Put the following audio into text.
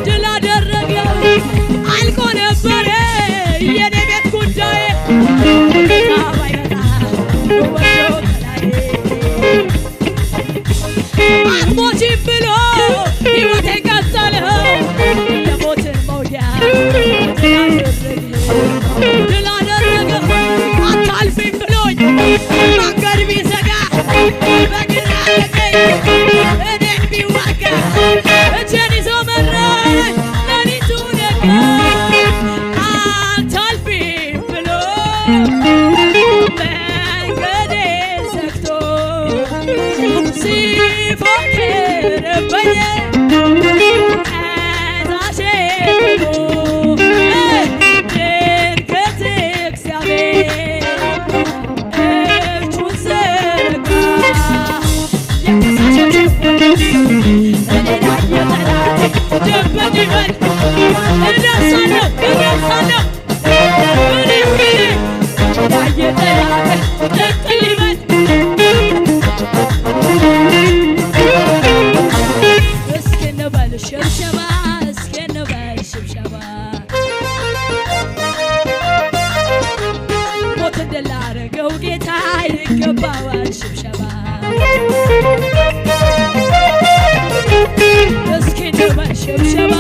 ድል አደረገው አልቆ ነበረ የኔ ቤት ጉዳይ አትሞቺም ብሎ ሕይወቴ ቀጠለው የሞትን መውጊያ ድል አደረገው አታልፊም ብሎኝ መንገድ ቢዘጋ በግራ በቀኝ እኔን ቢዋጋ እጄን ይዞ መራኝ ሌሊቱ ነጋ አታልፊም ብሎ መንገዴን ዘግቶ ሲፎክርብኝ ጠላቴ ድንገት እግዚአብሔር እጁን ዘረጋ ደበቅ ይበል እደርሳለሁ ያየ ጠላቴ ጥቅል ይበል እስኪ እንበል ሽብሸባ እስኪ እንበል ሽብሸባ ሞትን ድል ላደረገው ጌታ ይገባዋል ሽብሸባ እስኪ እንበል ሽብሸባ